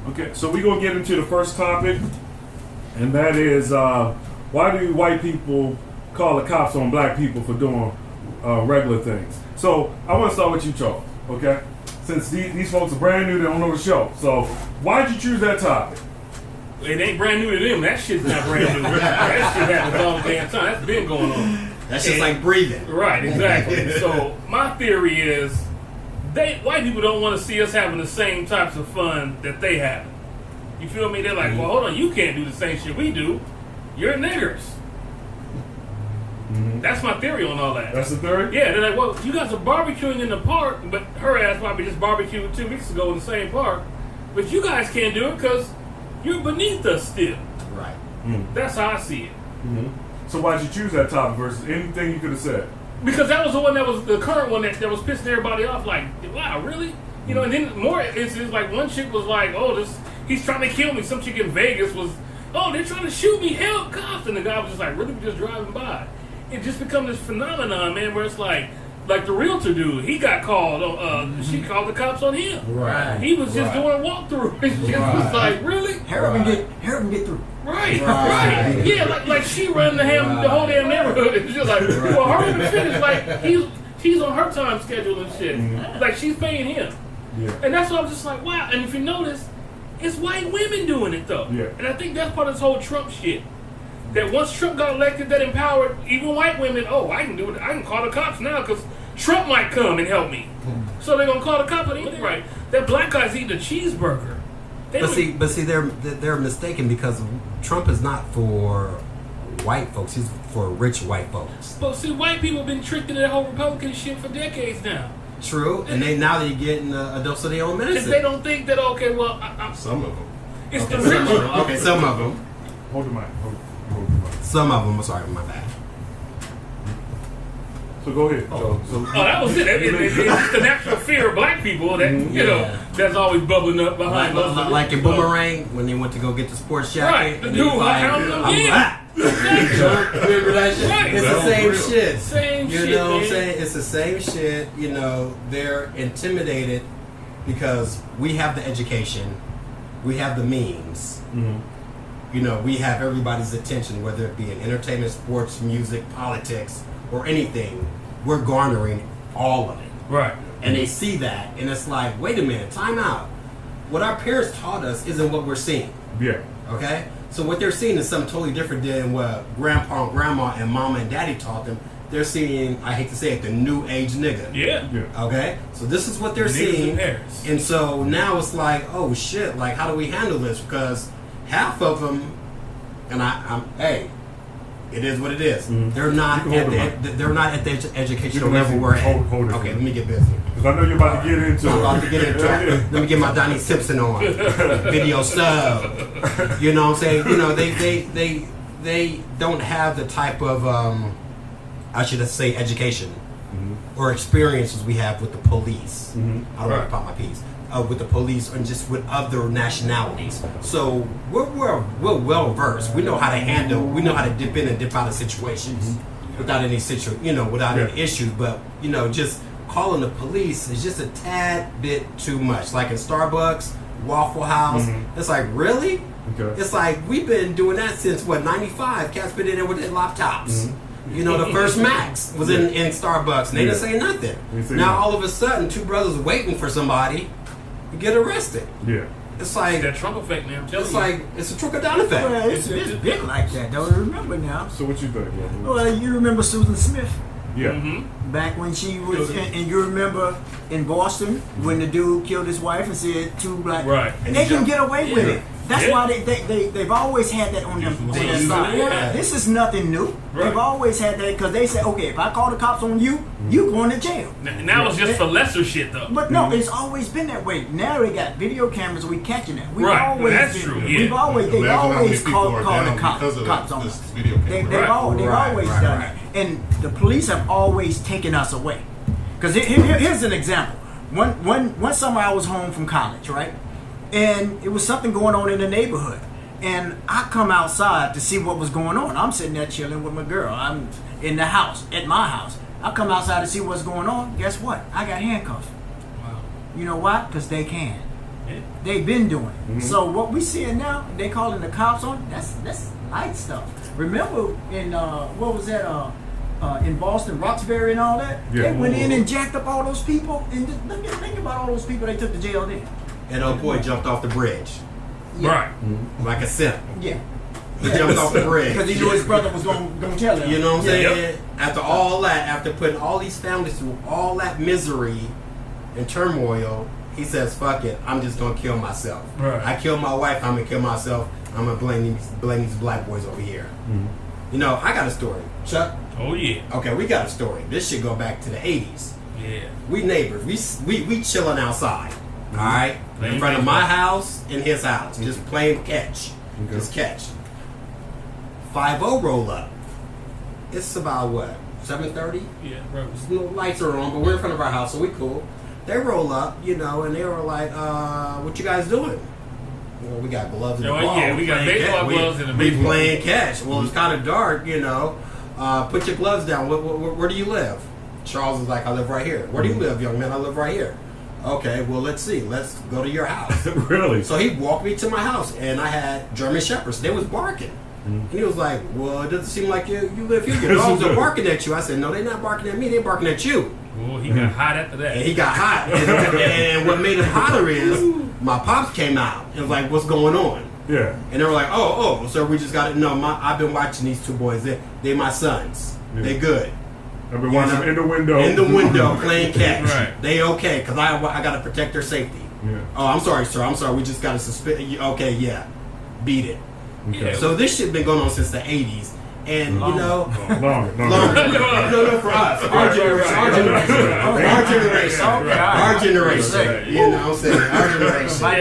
Okay, so we're going to get into the first topic, and that is why do white people call the cops on black people for doing regular things? So I want to start with you, Charles, okay? Since these folks are brand new, they don't know the show. So why did you choose that topic? It ain't brand new to them. That shit's not brand new. That shit happens all the damn time. That's been going on. That's just like breathing. Right, exactly. So my theory is white people don't want to see us having the same types of fun that they have. You feel me? They're like, well, hold on, you can't do the same shit we do. You're niggers. Mm-hmm. That's my theory on all that. That's the theory? Yeah, they're like, well, you guys are barbecuing in the park, but her ass probably just barbecued 2 weeks ago in the same park. But you guys can't do it because you're beneath us still. Right. Mm-hmm. That's how I see it. Mm-hmm. So why'd you choose that topic versus anything you could have said? Because that was the one that was the current one that was pissing everybody off. Like, wow, really? You know, and then more instances, like one chick was like, oh, he's trying to kill me. Some chick in Vegas was, oh, they're trying to shoot me. Help, cops. And the guy was just like, really, just driving by. It just become this phenomenon, man, where it's like the realtor dude, he got called. She called the cops on him. Right. He was just doing a walkthrough. It just was like, really? Hurry get through. Right. Yeah, like she run the whole damn neighborhood. It's just like, well, hurry up and finish. Like he's on her time schedule and shit. Mm-hmm. Like she's paying him. Yeah. And that's why I'm just like, wow. And if you notice, it's white women doing it though. Yeah. And I think that's part of this whole Trump shit. That once Trump got elected, that empowered even white women. Oh, I can do it. I can call the cops now because Trump might come and help me. So they're gonna call the cops. Right? That black guy's eating a cheeseburger. But see, they're mistaken because Trump is not for white folks. He's for rich white folks. But see, white people have been tricked into that whole Republican shit for decades now. True, and now they're getting a dose of their own medicine. If they don't think that, okay, well, some of them. It's okay, the rich. Okay, some of them. Hold the mic. Hold the mic. Some of them. I'm sorry, my bad. So go ahead. So that was it. It's the natural fear of black people that you know that's always bubbling up behind us. Like in Boomerang when they went to go get the sports jacket. Right. The dude remember that shit? Right. It's the same shit. Same shit. You know what I'm saying? It's the same shit. You know, they're intimidated because we have the education, we have the means. Mm-hmm. You know, we have everybody's attention, whether it be in entertainment, sports, music, politics, or anything. We're garnering all of it. Right. And they see that, and it's like, wait a minute, time out. What our parents taught us isn't what we're seeing. Yeah. Okay? So what they're seeing is something totally different than what grandpa and grandma and mama and daddy taught them. They're seeing, I hate to say it, the new age nigga. Yeah. Okay? So this is what they're Niggas seeing. And so now it's like, oh shit, like how do we handle this? Because half of them, and I'm hey, it is what it is. Mm-hmm. They're not at the educational level we're at. Hold it. Okay, let me get busy. Because I know you're about to get into it. I'm about to get into it. Let me get my Donnie Simpson on. Video sub. You know what I'm saying? You know, they don't have the type of I should say education or experiences we have with the police. Mm-hmm. I don't want to pop my piece. With the police and just with other nationalities. So we're well versed. We know how to handle, we know how to dip in and dip out of situations without any any issues. But just calling the police is just a tad bit too much. Like in Starbucks, Waffle House, it's like, really? Okay. It's like we've been doing that since what, 95? Cats been in there with their laptops. You know, the first Max was in Starbucks and they didn't say nothing. Now all of a sudden, two brothers waiting for somebody to get arrested. Yeah. It's like that Trump effect, man. It's like it's a trickle down effect. Well, it's been like that, though. Remember now. So what you think? Well, you remember Susan Smith? Yeah. Mm-hmm. Back when she was, and you remember in Boston when the dude killed his wife and said two black. Right. And they can get away with it. That's why they've always had that on them on their side. Yeah. This is nothing new. Right. They've always had that because they say, okay, if I call the cops on you, you going to jail. Now it's just for lesser shit though. But no, it's always been that way. Now they got video cameras. We catching it. We've Right. always That's been, true, We've yeah. always they've always called the cops on this us. video camera. They've always done it. And the police have always taken us away. Because here's an example. One summer I was home from college, right? And it was something going on in the neighborhood. And I come outside to see what was going on. I'm sitting there chilling with my girl. I'm in the house, at my house. I come outside to see what's going on. Guess what? I got handcuffed. Wow. You know why? Because they can. They've been doing it. So what we seeing now, they calling the cops on. That's light stuff. Remember in what was that? In Boston, Roxbury, and all that. Yeah. They went in and jacked up all those people. And just think about all those people they took to jail then. And old boy jumped off the bridge Right. like a simp. Yeah. He jumped off the bridge Because he knew his brother was going to tell him. You know what I'm saying? Yep. After all that, after putting all these families through all that misery and turmoil, he says, "Fuck it, I'm just gonna kill myself. Right. I killed my wife. I'm gonna kill myself. I'm gonna blame these black boys over here." You know, I got a story, Chuck. Oh yeah. Okay, we got a story. This should go back to the '80s. Yeah. We neighbors. We chilling outside. All right, Playing in front of my baseball. house and his house, just playing catch. Okay. Just catch. 5-0 roll up. It's about what, 7:30? Yeah. Right. No lights are on, but we're in front of our house, so we cool. They roll up, you know, and they were like, "What you guys doing?" Well, we got gloves in the Oh, ball. yeah, we got playing baseball catch. gloves in the We baseball. playing catch. Well, it's kind of dark, you know. Put your gloves down. Where do you live? Charles is like, "I live right here." "Where do you live, young man?" "I live right here." "Okay, well, let's see. Let's go to your house." Really? So he walked me to my house, and I had German Shepherds. They was barking. And he was like, "Well, it doesn't seem like you live here. Your dogs are barking at you." I said, "No, they're not barking at me. They're barking at you." Oh, he got hot after that. And he got hot. And what made him hotter is my pops came out and was like, "What's going on?" Yeah. And they were like, "Oh, so we just got to know. I've been watching these two boys. They my sons. Yeah. They good. I've been watching know, in the window. In the window playing catch. Right. They okay, because I got to protect their safety." Yeah. "Oh, I'm sorry, sir. I'm sorry. We just got to suspend. Okay, yeah. Beat it." Okay. Yeah. So this shit been going on since the 80s. And, you know... Longer. No, for us. Our generation. Our generation. You know what I'm saying? Our generation. My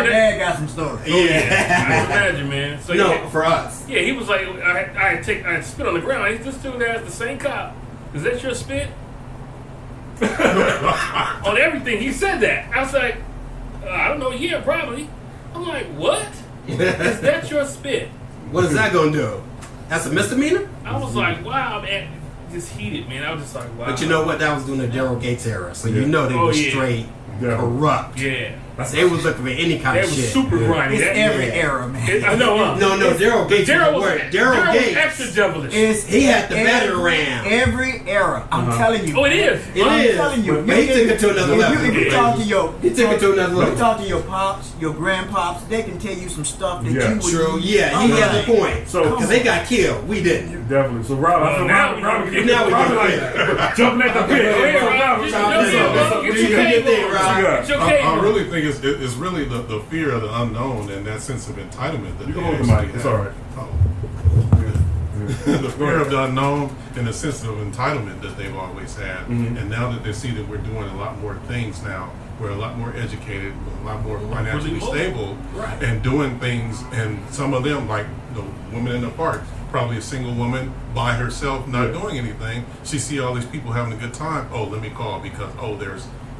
dad got some stories. I Yeah. imagine, man. So No, yeah, for us. yeah, he was like, I spit on the ground. This dude has the same cop. Is that your spit? On everything, he said that. I was like, I don't know. Yeah, probably. I'm like, what? Is that your spit? What is that going to do? That's a misdemeanor? I was like, wow, man. Just heated, man. I was just like, wow. But you know what? That was during the Daryl Gates era. So you know they Oh, were yeah. straight Yeah. corrupt. Yeah. They was looking for any kind That of was shit. super grimy. It's That- every yeah. era, man. I know, huh? No, Daryl Gates Daryl was was, worse. Daryl Gates. extra devilish. He had the battering ram. Every era. I'm telling you. Oh, it is. It I'm is. telling you. But he took it to another level. If you talk to your, He took it to another level. You talk to your pops, your grandpops, they can tell you some stuff that Yeah. you would. True. Yeah, he had the point. So- Because they got killed. We didn't. Definitely. So Rob, I feel now Rob, we- now we Rob do like jumping at the pit. Go ahead, Rob. Rob, Get Rob, your- Rob, get Rob, your- Do your get your thing, cable. Rob. Get your I cable. really think it's really the fear of the unknown and that sense of entitlement that You can they hold the actually mic. It's have. all right. Oh. The fear of the unknown and the sense of entitlement that they've always had, and now that they see that we're doing a lot more things now, we're a lot more educated, a lot more financially Really more. stable, Right. and doing things. And some of them, like the woman in the park, probably a single woman by herself, not doing anything. She see all these people having a good time. Oh, let me call because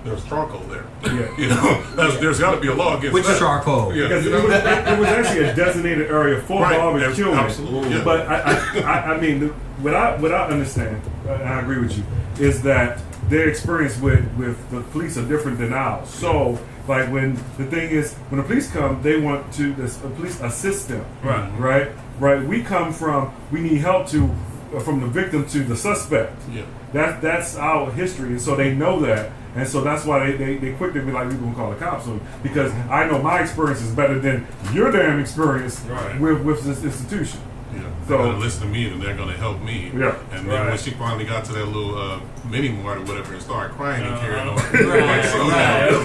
there's charcoal there. Yeah. You know, there's got to be a law against Which that. charcoal? Yeah, Because you it know? was actually a designated area for Right, barbecue. absolutely, yeah. But I mean, what I understand, and I agree with you, is that their experience with the police are different than ours. So, like when the thing is, when the police come, they want to the police assist them. Right. Right. We come from we need help from the victim to the suspect. Yeah. That's our history, and so they know that, and so that's why they quick to be like, we're gonna call the cops on you, because I know my experience is better than your damn experience Right. with this institution. Yeah, So- they're gonna listen to me and they're gonna help me. Yeah. And then when Right. she finally got to that little mini mart or whatever and started crying and carrying on. Right, Like, so,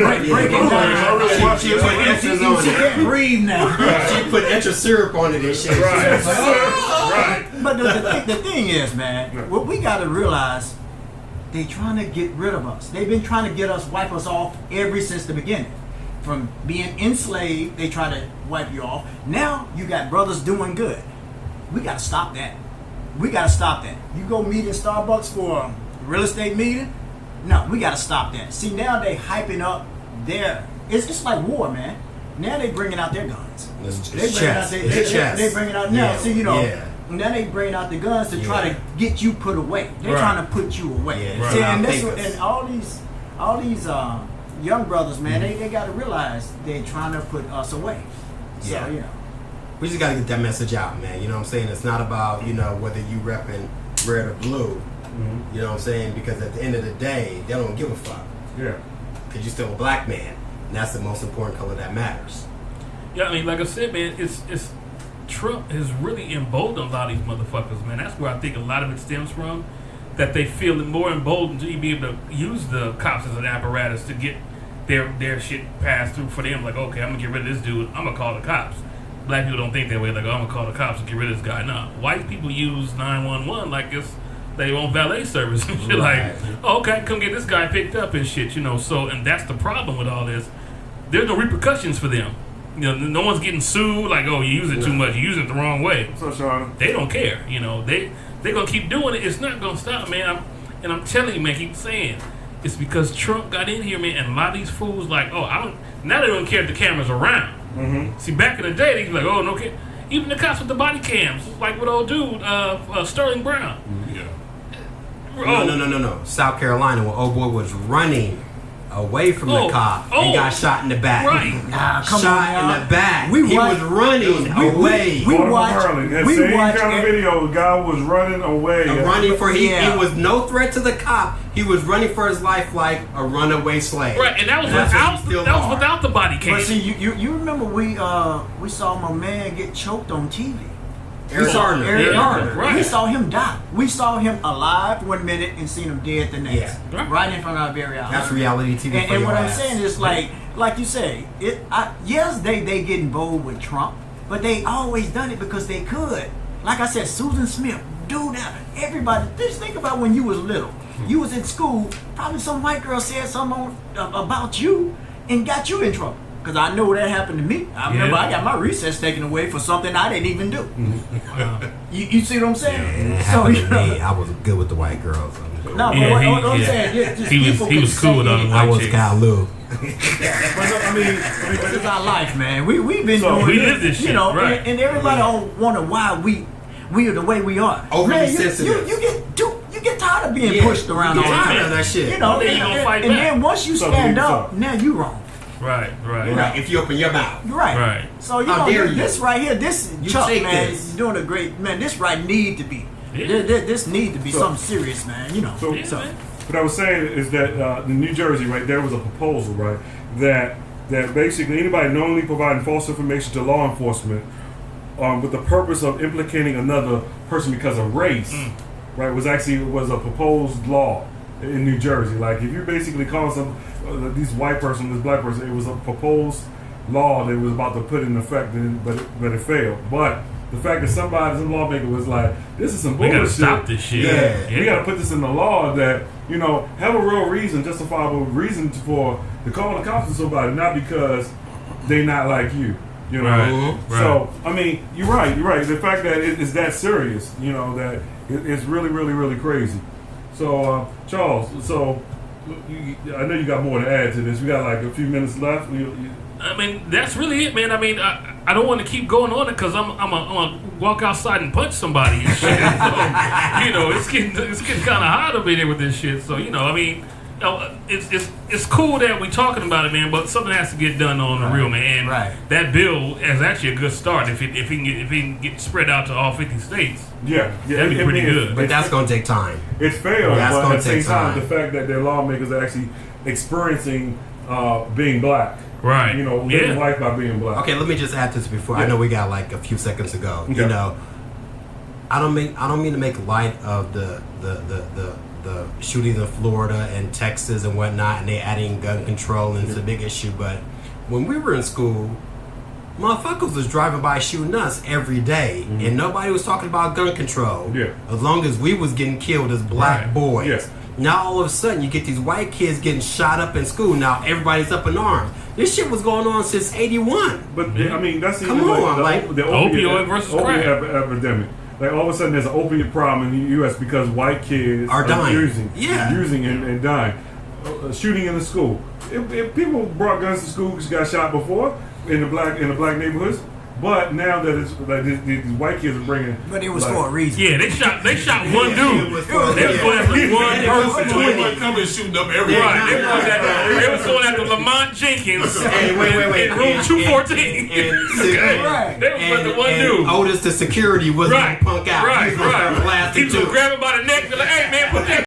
right. Break it down. I really watched She it. put extras on She it. can't breathe now. She put extra syrup on it and shit. Right. She's like, "Oh." Right. But the thing is, man, what we got to realize, they trying to get rid of us. They've been trying to get us, wipe us off ever since the beginning. From being enslaved, they try to wipe you off. Now you got brothers doing good. We got to stop that. We got to stop that. You go meet in Starbucks for a real estate meeting? No, we got to stop that. See, now they hyping up their. It's just like war, man. Now they bringing out their guns. It's They bringing out chess. they It's chess. bringing out now. Yeah. See, you know, Yeah. now they bringing out the guns to try to get you put away. They're Right. trying to put you away. Yeah, See, right. and, Papers. and all these young brothers, man, they got to realize they're trying to put us away. So, Yeah. you know. We just gotta get that message out, man. You know what I'm saying? It's not about, you know, whether you repping red or blue. You know what I'm saying? Because at the end of the day, they don't give a fuck. Yeah. Because you're still a black man. And that's the most important color that matters. Yeah, I mean, like I said, man, it's Trump has really emboldened a lot of these motherfuckers, man. That's where I think a lot of it stems from. That they feel more emboldened to be able to use the cops as an apparatus to get their shit passed through for them. Like, okay, I'm gonna get rid of this dude. I'm gonna call the cops. Black people don't think that way. Like, oh, I'm gonna call the cops and get rid of this guy. No, white people use 911 like it's they want valet service and shit. Right. Like, oh, okay, come get this guy picked up and shit. You know, so and that's the problem with all this. There's no repercussions for them. You know, no one's getting sued. Like, oh, you use it too much. You use it the wrong way. So, Sean, They don't care. You know, they're gonna keep doing it. It's not gonna stop, man. I'm telling you, man. Keep saying it's because Trump got in here, man, and a lot of these fools like, oh, I don't. Now they don't care if the camera's around. See, back in the day, they was like, oh, no, even the cops with the body cams, like with old dude Sterling Brown. Yeah. Oh, No. South Carolina, when old boy was running away from the cop and got shot in the back. Right. Nah, come Shot on now. in the back. We He watch- was running away. we Baltimore, watch- Maryland. That we same watch kind of it- video, the guy was running away. Running for Yeah. he was no threat to the cop. He was running for his life like a runaway slave. Right, and that was That's what you still that was are. without the body cam. But see, you remember we saw my man get choked on TV. Eric Gardner. Eric Yeah, Gardner. right. We saw him die. We saw him alive 1 minute and seen him dead the next. Yeah. Right in front of our very eyes. That's reality TV. And, for and your what I'm ass. saying is like you say, yes, they getting bold with Trump, but they always done it because they could. Like I said, Susan Smith, dude, everybody. Just think about when you was little. You was in school. Probably some white girl said something about you and got you in trouble. Because I know that happened to me. I remember I got my recess taken away for something I didn't even do. You see what I'm saying? It So happened you to me. know. I was good with the white girls. No, Yeah, but what I'm yeah. saying, just He was- people he can was cool with say all the it. white I was chicks. Kyle Lou. But no, I mean, This is our life, man. We've been So, doing we this, live this you shit, know, right. and everybody don't wonder why we are the way we are. Overly Man, sensitive. You get tired of being Yeah, pushed around you all get the tired time. of that shit. You know, Then you gonna fight and back. then once you So, stand so- up, now you wrong. right. Right. If you open your mouth. You're right. Right. So you How know dare you. this right here, this You Chuck, take man, this. is doing a great man. This right need to be. Yeah. This need to be So- something serious, man. You know. So- Yeah, so man. what I was saying is that in New Jersey, right, there was a proposal, right, that basically anybody knowingly providing false information to law enforcement with the purpose of implicating another person because of race, right, was a proposed law in New Jersey. Like if you basically call some these white person, this black person, it was a proposed law that was about to put in effect, but it failed. But the fact that some lawmaker was like, this is some We bullshit. gotta stop this shit. Yeah, we Yeah. gotta put this in the law that, you know, have a real reason, justifiable reason to call the cops on somebody, not because they not like you. You know, Right, right. So I mean, you're right. The fact that it's that serious, you know, that it's really, really, really crazy. So Charles, I know you got more to add to this. We got like a few minutes left. I mean, that's really it, man. I mean, I don't want to keep going on it because I'm gonna walk outside and punch somebody and shit. So, you know, it's getting kind of hot up in here with this shit. So, you know, I mean, you know, it's cool that we're talking about it, man. But something has to get done on the real, man. And Right. that bill is actually a good start if it can get spread out to all 50 states. Yeah, That'd be pretty good. But that's going to take time. It's failed, That's but gonna at the same take time, time. the fact that their lawmakers are actually experiencing being black. Right. You know, living Yeah. life by being black. Okay, let me just add this before. Yeah. I know we got like a few seconds to go. Okay. You know, I don't mean to make light of the shootings in Florida and Texas and whatnot, and they adding gun control, and it's a big issue. But when we were in school, motherfuckers was driving by shooting us every day, and nobody was talking about gun control. Yeah. As long as we was getting killed as black Right. boys. Yeah. Now all of a sudden you get these white kids getting shot up in school. Now everybody's up in arms. This shit was going on since '81. But I mean, that's Come even on, like like, the opioid versus crack. epidemic. Like all of a sudden, there's an opiate problem in the U.S. because white kids Are dying. using Yeah. and dying. Shooting in the school. If people brought guns to school because got shot before in the black neighborhoods, But now that it's like these white kids are bringing, But it was like, for a reason. Yeah, they shot one dude. was They was going after one person. They weren't coming shooting up everybody. Right, they was going after Lamont Jenkins Hey, wait. in room 214. Right. They was with the one and dude. Otis, the security, was Right, punk out. right, He was right. blasting He was too. grabbing by